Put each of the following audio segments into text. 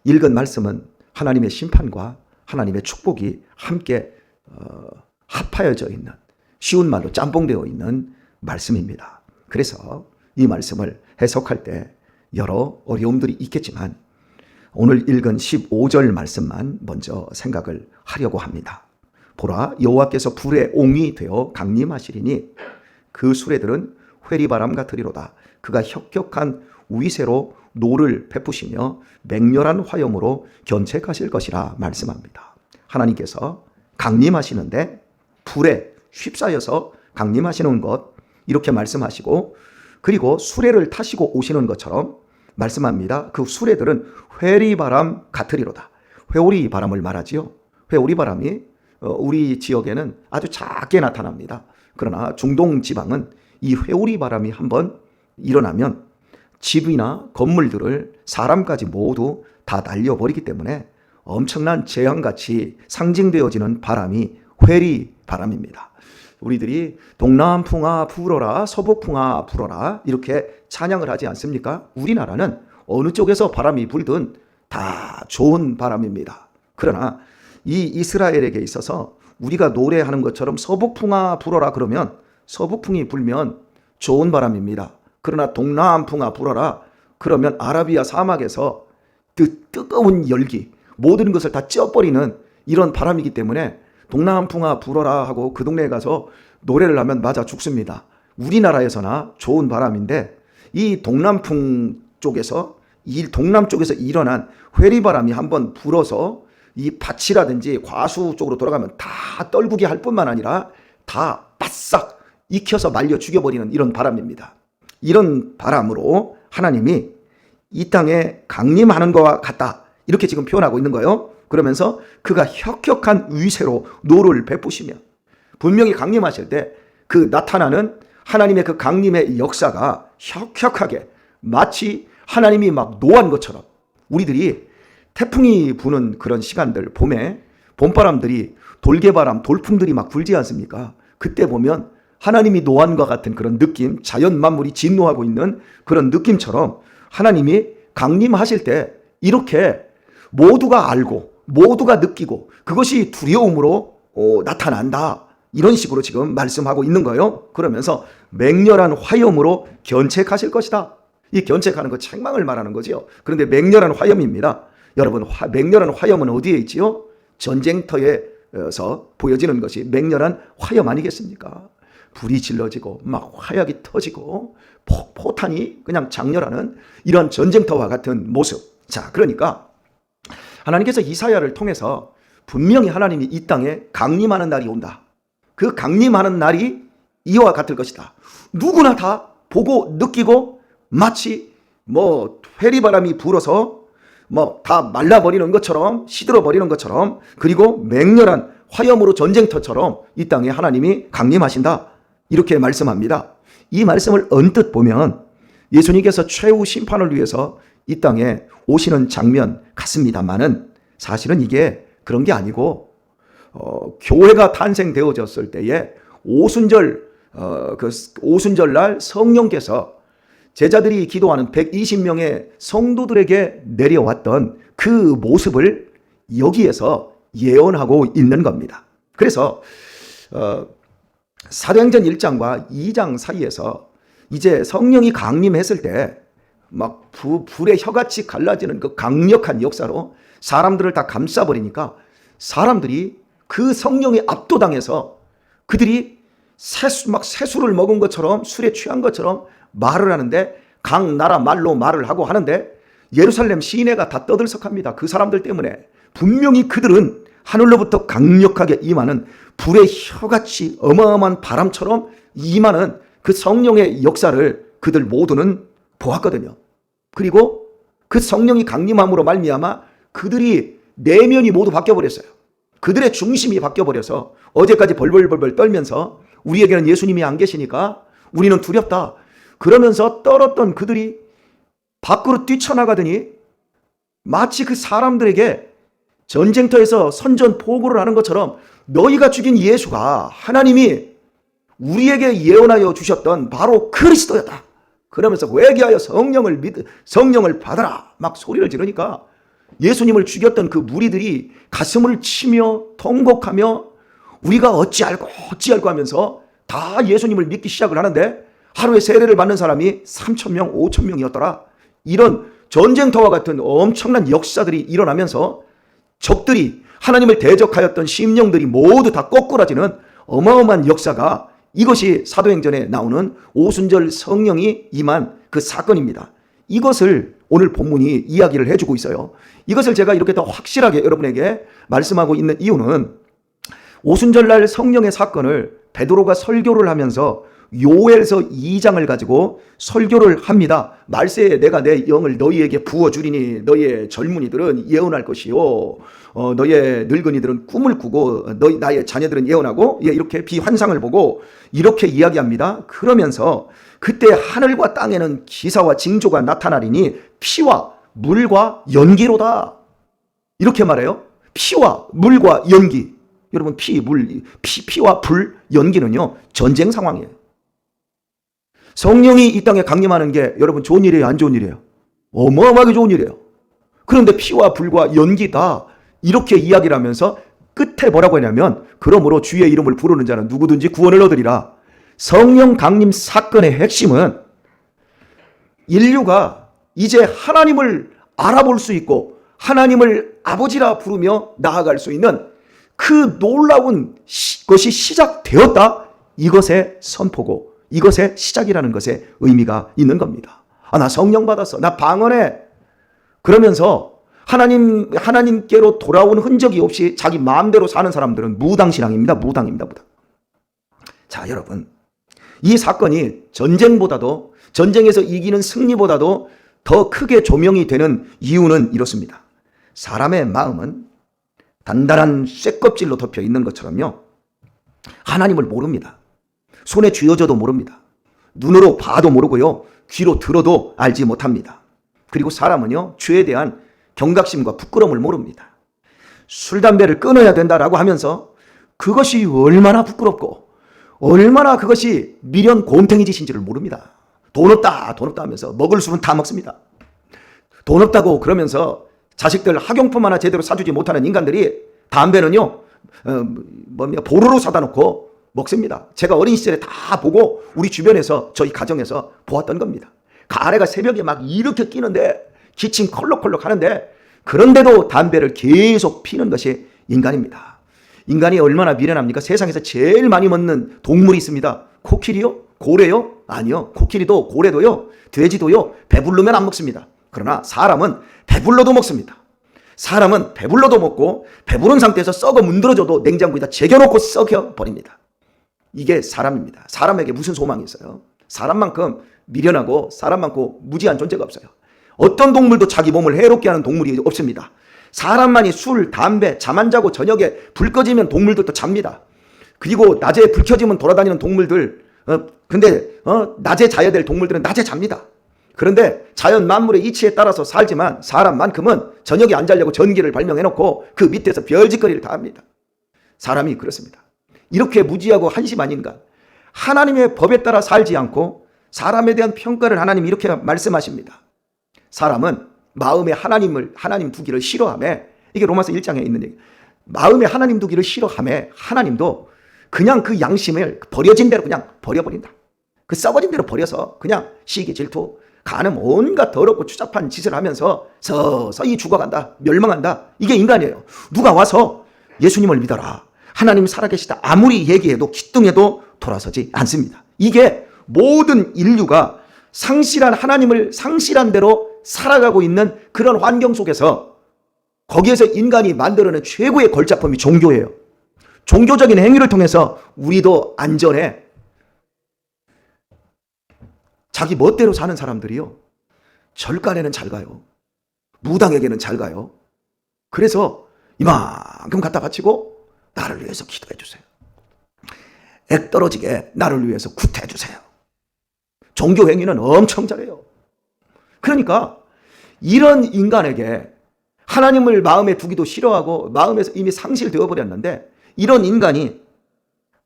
읽은 말씀은 하나님의 심판과 하나님의 축복이 함께 합하여져 있는, 쉬운 말로 짬뽕되어 있는 말씀입니다. 그래서 이 말씀을 해석할 때 여러 어려움들이 있겠지만 오늘 읽은 15절 말씀만 먼저 생각을 하려고 합니다. 보라, 여호와께서 불의 옹이 되어 강림하시리니 그 수레들은 회리바람 같으리로다. 그가 혁혁한 위세로 노를 베푸시며 맹렬한 화염으로 견책하실 것이라 말씀합니다. 하나님께서 강림하시는데 불에 휩싸여서 강림하시는 것, 이렇게 말씀하시고, 그리고 수레를 타시고 오시는 것처럼 말씀합니다. 그 수레들은 회리바람 같으리로다. 회오리 바람을 말하지요. 회오리 바람이 우리 지역에는 아주 작게 나타납니다. 그러나 중동 지방은 이 회오리 바람이 한번 일어나면 집이나 건물들을, 사람까지 모두 다 날려버리기 때문에 엄청난 재앙같이 상징되어지는 바람이 회리 바람입니다. 우리들이 동남풍아 불어라, 서북풍아 불어라 이렇게 찬양을 하지 않습니까? 우리나라는 어느 쪽에서 바람이 불든 다 좋은 바람입니다. 그러나 이 이스라엘에게 있어서 우리가 노래하는 것처럼 서북풍아 불어라 그러면 서북풍이 불면 좋은 바람입니다. 그러나 동남풍아 불어라 그러면 아라비아 사막에서 그 뜨거운 열기, 모든 것을 다 쪄버리는 이런 바람이기 때문에 동남풍아 불어라 하고 그 동네에 가서 노래를 하면 맞아 죽습니다. 우리나라에서나 좋은 바람인데 이 동남풍 쪽에서, 이 동남 쪽에서 일어난 회리바람이 한번 불어서 이 밭이라든지 과수 쪽으로 돌아가면 다 떨구게 할 뿐만 아니라 다 바싹 익혀서 말려 죽여버리는 이런 바람입니다. 이런 바람으로 하나님이 이 땅에 강림하는 것과 같다, 이렇게 지금 표현하고 있는 거예요. 그러면서 그가 혁혁한 위세로 노를 베푸시며, 분명히 강림하실 때 그 나타나는 하나님의 그 강림의 역사가 혁혁하게 마치 하나님이 막 노한 것처럼, 우리들이 태풍이 부는 그런 시간들, 봄에 봄바람들이, 돌개바람, 돌풍들이 막 불지 않습니까? 그때 보면 하나님이 노한과 같은 그런 느낌, 자연 만물이 진노하고 있는 그런 느낌처럼 하나님이 강림하실 때 이렇게 모두가 알고 모두가 느끼고 그것이 두려움으로 나타난다, 이런 식으로 지금 말씀하고 있는 거예요. 그러면서 맹렬한 화염으로 견책하실 것이다. 이 견책하는 거 책망을 말하는 거지요. 그런데 맹렬한 화염입니다. 여러분, 맹렬한 화염은 어디에 있지요? 전쟁터에서 보여지는 것이 맹렬한 화염 아니겠습니까? 불이 질러지고 막 화약이 터지고 포탄이 그냥 장렬하는 이런 전쟁터와 같은 모습. 자, 그러니까 하나님께서 이사야를 통해서 분명히 하나님이 이 땅에 강림하는 날이 온다. 그 강림하는 날이 이와 같을 것이다. 누구나 다 보고 느끼고 마치 회리바람이 불어서 다 말라버리는 것처럼, 시들어버리는 것처럼, 그리고 맹렬한 화염으로 전쟁터처럼 이 땅에 하나님이 강림하신다, 이렇게 말씀합니다. 이 말씀을 언뜻 보면 예수님께서 최후 심판을 위해서 이 땅에 오시는 장면 같습니다만은 사실은 이게 그런 게 아니고 교회가 탄생되어졌을 때에 오순절 날 성령께서 제자들이 기도하는 120명의 성도들에게 내려왔던 그 모습을 여기에서 예언하고 있는 겁니다. 그래서 사도행전 1장과 2장 사이에서 이제 성령이 강림했을 때 막 불의 혀같이 갈라지는 그 강력한 역사로 사람들을 다 감싸버리니까 사람들이 그 성령에 압도당해서 그들이 새술을 먹은 것처럼, 술에 취한 것처럼 말을 하는데, 각 나라 말로 말을 하고 하는데 예루살렘 시내가 다 떠들썩합니다. 그 사람들 때문에. 분명히 그들은 하늘로부터 강력하게 임하는 불의 혀같이 어마어마한 바람처럼 임하는 그 성령의 역사를 그들 모두는 보았거든요. 그리고 그 성령이 강림함으로 말미암아 그들이 내면이 모두 바뀌어버렸어요. 그들의 중심이 바뀌어버려서 어제까지 벌벌벌벌 떨면서 우리에게는 예수님이 안 계시니까 우리는 두렵다, 그러면서 떨었던 그들이 밖으로 뛰쳐나가더니 마치 그 사람들에게 전쟁터에서 선전포고를 하는 것처럼 너희가 죽인 예수가 하나님이 우리에게 예언하여 주셨던 바로 그리스도였다, 그러면서 회개하여 성령을 받아라 막 소리를 지르니까 예수님을 죽였던 그 무리들이 가슴을 치며 통곡하며 우리가 어찌할꼬 하면서 다 예수님을 믿기 시작을 하는데 하루에 세례를 받는 사람이 3,000명, 5,000명이었더라. 이런 전쟁터와 같은 엄청난 역사들이 일어나면서 적들이 하나님을 대적하였던 심령들이 모두 다 거꾸라지는 어마어마한 역사가, 이것이 사도행전에 나오는 오순절 성령이 임한 그 사건입니다. 이것을 오늘 본문이 이야기를 해주고 있어요. 이것을 제가 이렇게 더 확실하게 여러분에게 말씀하고 있는 이유는 오순절날 성령의 사건을 베드로가 설교를 하면서 요엘서 2장을 가지고 설교를 합니다. 말세에 내가 내 영을 너희에게 부어주리니 너희의 젊은이들은 예언할 것이요 너희의 늙은이들은 꿈을 꾸고 나의 자녀들은 예언하고, 이렇게 비환상을 보고 이렇게 이야기합니다. 그러면서 그때 하늘과 땅에는 기사와 징조가 나타나리니 피와 물과 연기로다. 이렇게 말해요. 피와 물과 연기. 여러분, 피와 불, 연기는요 전쟁 상황이에요. 성령이 이 땅에 강림하는 게 여러분 좋은 일이에요, 안 좋은 일이에요? 어마어마하게 좋은 일이에요. 그런데 피와 불과 연기다 이렇게 이야기를 하면서 끝에 뭐라고 하냐면, 그러므로 주의 이름을 부르는 자는 누구든지 구원을 얻으리라. 성령 강림 사건의 핵심은 인류가 이제 하나님을 알아볼 수 있고 하나님을 아버지라 부르며 나아갈 수 있는 그 놀라운 것이 시작되었다. 이것의 선포고 이것의 시작이라는 것에 의미가 있는 겁니다. 나 성령 받았어, 나 방언해, 그러면서 하나님께로 돌아온 흔적이 없이 자기 마음대로 사는 사람들은 무당신앙입니다. 무당. 자, 여러분, 이 사건이 전쟁에서 이기는 승리보다도 더 크게 조명이 되는 이유는 이렇습니다. 사람의 마음은 단단한 쇠껍질로 덮여 있는 것처럼요, 하나님을 모릅니다. 손에 쥐어져도 모릅니다. 눈으로 봐도 모르고요, 귀로 들어도 알지 못합니다. 그리고 사람은요, 죄에 대한 경각심과 부끄러움을 모릅니다. 술, 담배를 끊어야 된다라고 하면서 그것이 얼마나 부끄럽고 얼마나 그것이 미련 곰탱이 짓인지를 모릅니다. 돈 없다 하면서 먹을 술은 다 먹습니다. 돈 없다고 그러면서 자식들 학용품 하나 제대로 사주지 못하는 인간들이 담배는요 보루로 사다 놓고 먹습니다. 제가 어린 시절에 다 보고 우리 주변에서 저희 가정에서 보았던 겁니다. 가래가 새벽에 막 이렇게 끼는데 기침 컬럭컬럭 하는데, 그런데도 담배를 계속 피는 것이 인간입니다. 인간이 얼마나 미련합니까? 세상에서 제일 많이 먹는 동물이 있습니다. 코끼리요? 고래요? 아니요. 코끼리도 고래도요, 돼지도요, 배부르면 안 먹습니다. 그러나 사람은 배불러도 먹습니다. 사람은 배불러도 먹고 배부른 상태에서 썩어 문드러져도 냉장고에다 제겨놓고 썩여버립니다. 이게 사람입니다. 사람에게 무슨 소망이 있어요? 사람만큼 미련하고 사람만큼 무지한 존재가 없어요. 어떤 동물도 자기 몸을 해롭게 하는 동물이 없습니다. 사람만이 술, 담배, 잠 안 자고 저녁에 불 꺼지면 동물들도 잡니다. 그리고 낮에 불 켜지면 돌아다니는 동물들, 낮에 자야 될 동물들은 낮에 잡니다. 그런데 자연 만물의 이치에 따라서 살지만 사람만큼은 저녁에 안 자려고 전기를 발명해놓고 그 밑에서 별짓거리를 다 합니다. 사람이 그렇습니다. 이렇게 무지하고 한심한 인간, 하나님의 법에 따라 살지 않고 사람에 대한 평가를 하나님이 이렇게 말씀하십니다. 사람은 마음에 하나님 두기를 싫어하며, 이게 로마서 1장에 있는 얘기, 마음에 하나님 두기를 싫어하며 하나님도 그냥 그 양심을 버려진 대로 그냥 버려버린다. 그 썩어진 대로 버려서 그냥 시기, 질투, 간음, 온갖 더럽고 추잡한 짓을 하면서 서서히 죽어간다, 멸망한다. 이게 인간이에요. 누가 와서 예수님을 믿어라, 하나님 살아계시다 아무리 얘기해도 기뚱해도 돌아서지 않습니다. 이게 모든 인류가 하나님을 상실한 대로 살아가고 있는 그런 환경 속에서, 거기에서 인간이 만들어낸 최고의 걸작품이 종교예요. 종교적인 행위를 통해서 우리도 안전해. 자기 멋대로 사는 사람들이요, 절간에는 잘 가요. 무당에게는 잘 가요. 그래서 이만큼 갖다 바치고 나를 위해서 기도해 주세요. 액 떨어지게 나를 위해서 구태해 주세요. 종교 행위는 엄청 잘해요. 그러니까 이런 인간에게 하나님을 마음에 두기도 싫어하고 마음에서 이미 상실되어 버렸는데, 이런 인간이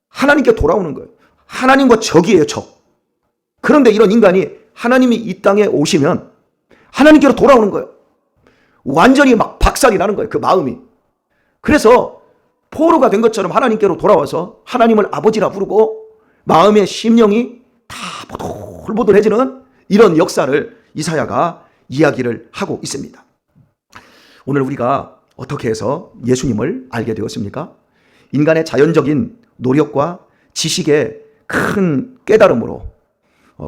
하나님께 돌아오는 거예요. 하나님과 적이에요, 적. 그런데 이런 인간이 하나님이 이 땅에 오시면 하나님께로 돌아오는 거예요. 완전히 막 박살이 나는 거예요. 그 마음이. 그래서 포로가 된 것처럼 하나님께로 돌아와서 하나님을 아버지라 부르고 마음의 심령이 다 보들보들해지는 이런 역사를 이사야가 이야기를 하고 있습니다. 오늘 우리가 어떻게 해서 예수님을 알게 되었습니까? 인간의 자연적인 노력과 지식의 큰 깨달음으로,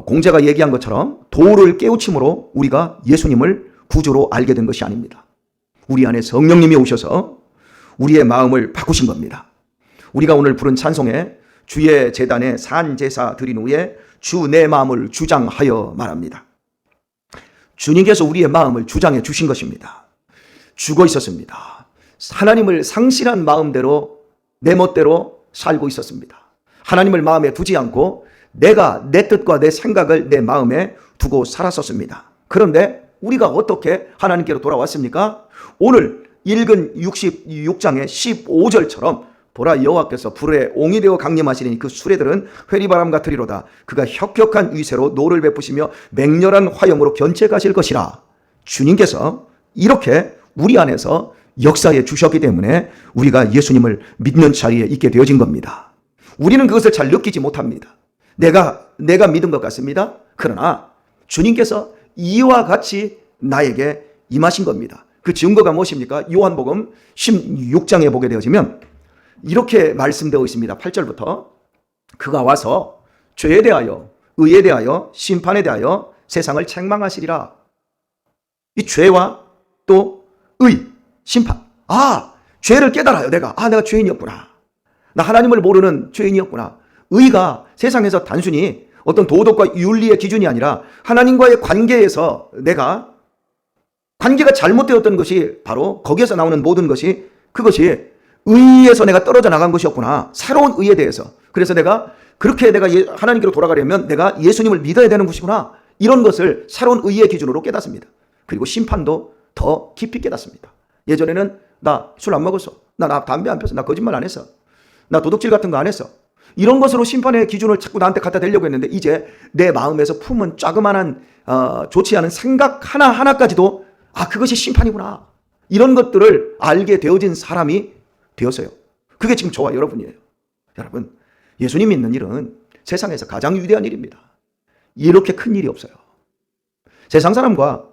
공자가 얘기한 것처럼 도를 깨우침으로 우리가 예수님을 구주로 알게 된 것이 아닙니다. 우리 안에 성령님이 오셔서 우리의 마음을 바꾸신 겁니다. 우리가 오늘 부른 찬송에 주의 제단에 산제사 드린 후에 주 내 마음을 주장하여 말합니다. 주님께서 우리의 마음을 주장해 주신 것입니다. 죽어 있었습니다. 하나님을 상실한 마음대로 내 멋대로 살고 있었습니다. 하나님을 마음에 두지 않고 내가 내 뜻과 내 생각을 내 마음에 두고 살았었습니다. 그런데 우리가 어떻게 하나님께로 돌아왔습니까? 오늘 읽은 66장의 15절처럼 보라 여호와께서 불에 옹이 되어 강림하시니 그 수레들은 회리바람 같으리로다. 그가 혁혁한 위세로 노를 베푸시며 맹렬한 화염으로 견체 가실 것이라. 주님께서 이렇게 우리 안에서 역사해 주셨기 때문에 우리가 예수님을 믿는 자리에 있게 되어진 겁니다. 우리는 그것을 잘 느끼지 못합니다. 내가 믿은 것 같습니다. 그러나 주님께서 이와 같이 나에게 임하신 겁니다. 그 증거가 무엇입니까? 요한복음 16장에 보게 되어지면 이렇게 말씀되어 있습니다. 8절부터 그가 와서 죄에 대하여 의에 대하여 심판에 대하여 세상을 책망하시리라. 이 죄와 또 의, 심판. 죄를 깨달아요. 내가 죄인이었구나. 나 하나님을 모르는 죄인이었구나. 의가 세상에서 단순히 어떤 도덕과 윤리의 기준이 아니라 하나님과의 관계에서 내가 관계가 잘못되었던 것이 바로 거기에서 나오는 모든 것이 그것이 의에서 내가 떨어져 나간 것이었구나. 새로운 의에 대해서. 그래서 내가 하나님께로 돌아가려면 내가 예수님을 믿어야 되는 것이구나. 이런 것을 새로운 의의 기준으로 깨닫습니다. 그리고 심판도 더 깊이 깨닫습니다. 예전에는 나 술 안 먹었어. 나 담배 안 폈어. 나 거짓말 안 했어. 나 도둑질 같은 거 안 했어. 이런 것으로 심판의 기준을 자꾸 나한테 갖다 대려고 했는데 이제 내 마음에서 품은 자그마한 좋지 않은 생각 하나까지도 그것이 심판이구나. 이런 것들을 알게 되어진 사람이 되었어요. 그게 지금 저와 여러분이에요. 여러분, 예수님 믿는 일은 세상에서 가장 위대한 일입니다. 이렇게 큰 일이 없어요. 세상 사람과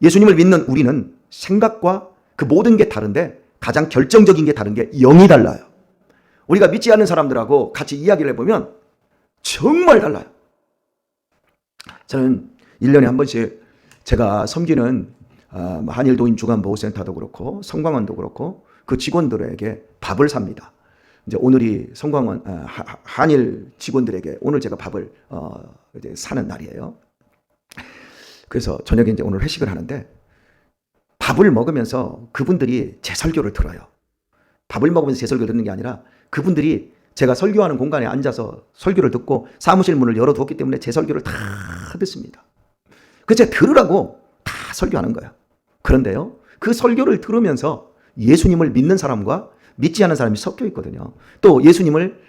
예수님을 믿는 우리는 생각과 그 모든 게 다른데 가장 결정적인 게 다른 게 영이 달라요. 우리가 믿지 않는 사람들하고 같이 이야기를 해보면 정말 달라요. 저는 1년에 한 번씩 제가 섬기는 한일도인 주간보호센터도 그렇고 성광원도 그렇고 그 직원들에게 밥을 삽니다. 이제 오늘이 성광원 한일 직원들에게 오늘 제가 밥을 이제 사는 날이에요. 그래서 저녁에 이제 오늘 회식을 하는데 밥을 먹으면서 그분들이 제 설교를 들어요. 밥을 먹으면서 제 설교를 듣는 게 아니라 그분들이 제가 설교하는 공간에 앉아서 설교를 듣고 사무실 문을 열어두었기 때문에 제 설교를 다 듣습니다. 그래서 제가 들으라고 다 설교하는 거예요. 그런데요, 그 설교를 들으면서 예수님을 믿는 사람과 믿지 않는 사람이 섞여 있거든요. 또 예수님을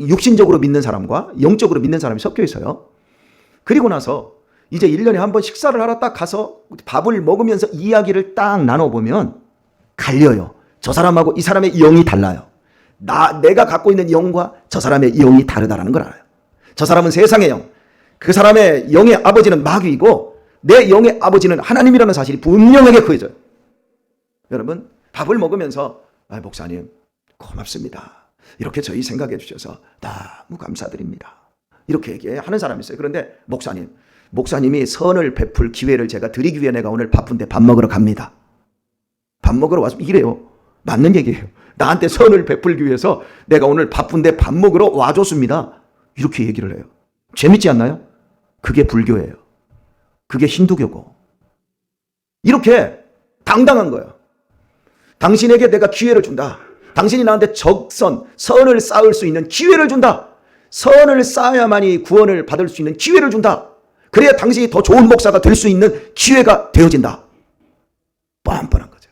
육신적으로 믿는 사람과 영적으로 믿는 사람이 섞여 있어요. 그리고 나서 이제 1년에 한 번 식사를 하러 딱 가서 밥을 먹으면서 이야기를 딱 나눠보면 갈려요. 저 사람하고 이 사람의 영이 달라요. 내가 갖고 있는 영과 저 사람의 영이 다르다는 걸 알아요. 저 사람은 세상의 영, 그 사람의 영의 아버지는 마귀이고 내 영의 아버지는 하나님이라는 사실이 분명하게 그어져요. 여러분, 밥을 먹으면서 목사님 고맙습니다. 이렇게 저희 생각해 주셔서 너무 감사드립니다. 이렇게 얘기하는 사람이 있어요. 그런데 목사님이 선을 베풀 기회를 제가 드리기 위해 내가 오늘 바쁜데 밥 먹으러 갑니다. 밥 먹으러 와서 이래요. 맞는 얘기예요. 나한테 선을 베풀기 위해서 내가 오늘 바쁜데 밥 먹으러 와줬습니다. 이렇게 얘기를 해요. 재밌지 않나요? 그게 불교예요. 그게 힌두교고. 이렇게 당당한 거예요. 당신에게 내가 기회를 준다. 당신이 나한테 선을 쌓을 수 있는 기회를 준다. 선을 쌓아야만이 구원을 받을 수 있는 기회를 준다. 그래야 당신이 더 좋은 목사가 될 수 있는 기회가 되어진다. 뻔뻔한 거죠.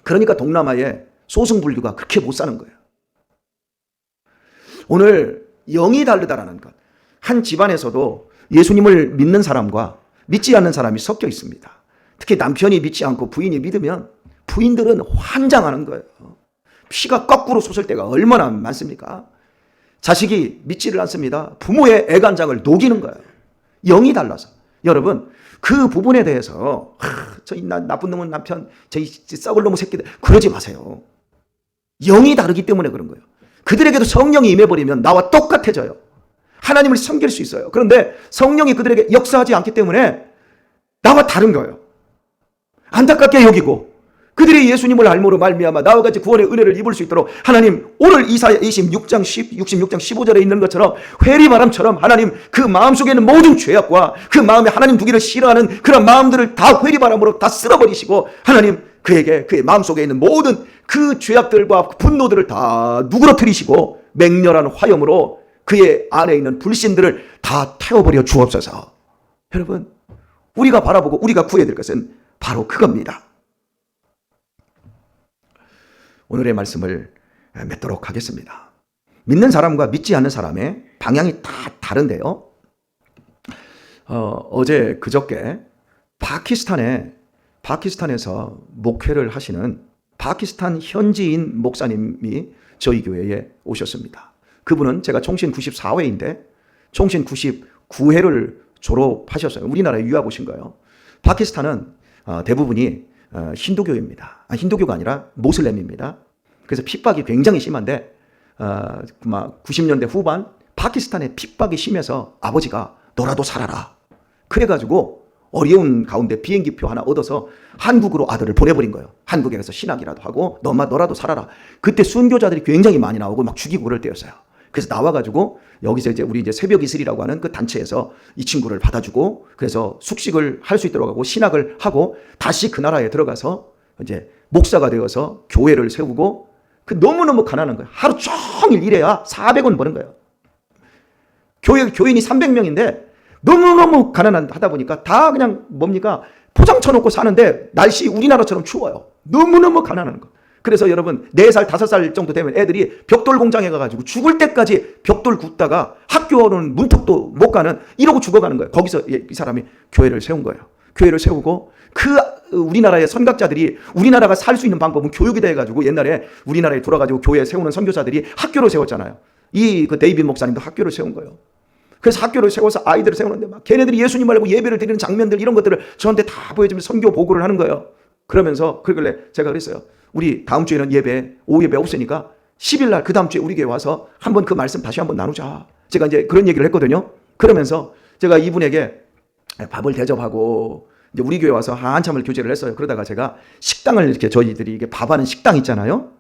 그러니까 동남아의 소승불교가 그렇게 못 사는 거예요. 오늘 영이 다르다라는 것. 한 집안에서도 예수님을 믿는 사람과 믿지 않는 사람이 섞여 있습니다. 특히 남편이 믿지 않고 부인이 믿으면 부인들은 환장하는 거예요. 피가 거꾸로 솟을 때가 얼마나 많습니까? 자식이 믿지를 않습니다. 부모의 애간장을 녹이는 거예요. 영이 달라서. 여러분, 그 부분에 대해서 저이 나쁜 놈은 남편, 저이 썩을 놈의 새끼들 그러지 마세요. 영이 다르기 때문에 그런 거예요. 그들에게도 성령이 임해버리면 나와 똑같아져요. 하나님을 섬길 수 있어요. 그런데 성령이 그들에게 역사하지 않기 때문에 나와 다른 거예요. 안타깝게 여기고 그들이 예수님을 알므로 말미암아 나와 같이 구원의 은혜를 입을 수 있도록 하나님, 오늘 이사야 66장 15절에 있는 것처럼 회리바람처럼 하나님 그 마음속에 있는 모든 죄악과 그 마음에 하나님 두기를 싫어하는 그런 마음들을 다 회리바람으로 다 쓸어버리시고 하나님 그에게 그의 마음속에 있는 모든 그 죄악들과 분노들을 다 누그러뜨리시고 맹렬한 화염으로 그의 안에 있는 불신들을 다 태워버려 주옵소서. 여러분, 우리가 바라보고 우리가 구해야 될 것은 바로 그겁니다. 오늘의 말씀을 맺도록 하겠습니다. 믿는 사람과 믿지 않는 사람의 방향이 다 다른데요. 어제 그저께 파키스탄에서 목회를 하시는 파키스탄 현지인 목사님이 저희 교회에 오셨습니다. 그분은 제가 총신 94회인데 총신 99회를 졸업하셨어요. 우리나라에 유학 오신 거예요. 파키스탄은 대부분이 힌두교입니다. 힌두교가 아니라 모슬렘입니다. 그래서 핍박이 굉장히 심한데 90년대 후반 파키스탄의 핍박이 심해서 아버지가 너라도 살아라. 그래가지고 어려운 가운데 비행기표 하나 얻어서 한국으로 아들을 보내버린 거예요. 한국에 가서 신학이라도 하고 너라도 살아라. 그때 순교자들이 굉장히 많이 나오고 막 죽이고 그럴 때였어요. 그래서 나와가지고 여기서 우리 새벽 이슬이라고 하는 그 단체에서 이 친구를 받아주고 그래서 숙식을 할 수 있도록 하고 신학을 하고 다시 그 나라에 들어가서 이제 목사가 되어서 교회를 세우고 그 너무너무 가난한 거예요. 하루 종일 일해야 400원 버는 거예요. 교인이 300명인데 너무너무 가난하다 보니까 다 그냥 뭡니까? 포장 쳐놓고 사는데 날씨 우리나라처럼 추워요. 너무너무 가난한 거. 그래서 여러분 4살 5살 정도 되면 애들이 벽돌 공장에 가가지고 죽을 때까지 벽돌 굽다가 학교는 문턱도 못 가는 이러고 죽어가는 거예요. 거기서 이 사람이 교회를 세운 거예요. 교회를 세우고 그 우리나라의 선각자들이 우리나라가 살 수 있는 방법은 교육이다 해가지고 옛날에 우리나라에 돌아가지고 교회 세우는 선교사들이 학교를 세웠잖아요. 그 데이빗 목사님도 학교를 세운 거예요. 그래서 학교를 세워서 아이들을 세우는데 막 걔네들이 예수님 알고 예배를 드리는 장면들 이런 것들을 저한테 다 보여주면서 선교 보고를 하는 거예요. 그러면서 그러길래 제가 그랬어요. 우리 다음 주에는 오후 예배 없으니까 10일 날 그 다음 주에 우리 교회 와서 한번 그 말씀 다시 한번 나누자. 제가 이제 그런 얘기를 했거든요. 그러면서 제가 이분에게 밥을 대접하고 이제 우리 교회 와서 한참을 교제를 했어요. 그러다가 제가 식당을 이렇게 저희들이 이게 밥하는 식당 있잖아요.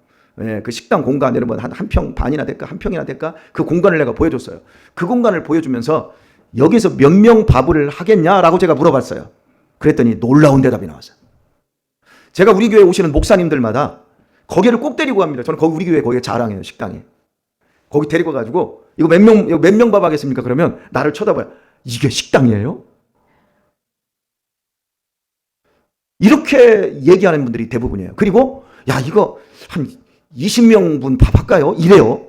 예, 그 식당 공간 여러분 한 평 반이나 될까 한 평이나 될까 그 공간을 내가 보여줬어요. 그 공간을 보여주면서 여기서 몇 명 밥을 하겠냐라고 제가 물어봤어요. 그랬더니 놀라운 대답이 나왔어요. 제가 우리 교회 오시는 목사님들마다 거기를 꼭 데리고 갑니다. 저는 거기 우리 교회 거기에 자랑해요. 식당이. 거기 데리고 가지고 이거 몇 명 밥 하겠습니까? 그러면 나를 쳐다봐요. 이게 식당이에요? 이렇게 얘기하는 분들이 대부분이에요. 그리고 야 이거 한 20명 분 밥 할까요? 이래요.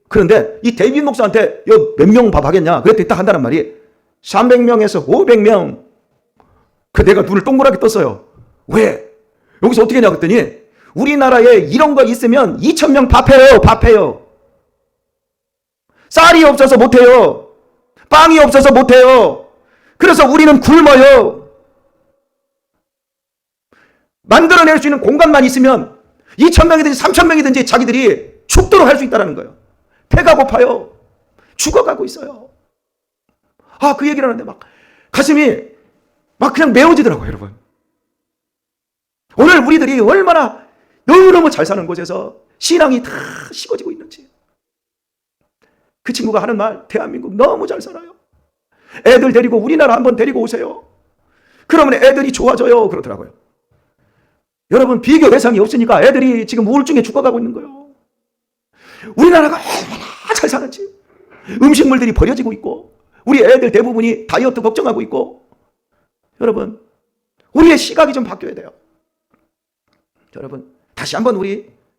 그런데 이 데이빗 목사한테 몇 명 밥 하겠냐? 그랬더니 딱 한다는 말이 300명에서 500명. 그 내가 눈을 동그랗게 떴어요. 왜? 여기서 어떻게 했냐 그랬더니 우리나라에 이런 거 있으면 2,000명 밥해요. 쌀이 없어서 못해요. 빵이 없어서 못해요. 그래서 우리는 굶어요. 만들어낼 수 있는 공간만 있으면 2,000명이든지 3,000명이든지 자기들이 죽도록 할 수 있다는 거예요. 배가 고파요. 죽어가고 있어요. 그 얘기를 하는데 막 가슴이 막 그냥 메워지더라고요, 여러분. 오늘 우리들이 얼마나 너무너무 잘 사는 곳에서 신앙이 다 식어지고 있는지. 그 친구가 하는 말, 대한민국 너무 잘 살아요. 애들 데리고 우리나라 한번 데리고 오세요. 그러면 애들이 좋아져요. 그러더라고요. 여러분, 비교 대상이 없으니까 애들이 지금 우울증에 죽어가고 있는 거예요. 우리나라가 얼마나 잘 사는지. 음식물들이 버려지고 있고 우리 애들 대부분이 다이어트 걱정하고 있고. 여러분, 우리의 시각이 좀 바뀌어야 돼요. 여러분, 다시 한번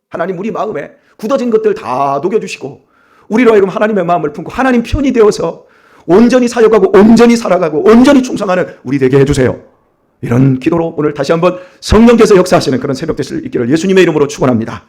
하나님 우리 마음에 굳어진 것들 다 녹여주시고 우리로 하여금 하나님의 마음을 품고 하나님 편이 되어서 온전히 사역하고 온전히 살아가고 온전히 충성하는 우리 되게 해주세요. 이런 기도로 오늘 다시 한번 성령께서 역사하시는 그런 새벽 되실 있기를 예수님의 이름으로 축원합니다.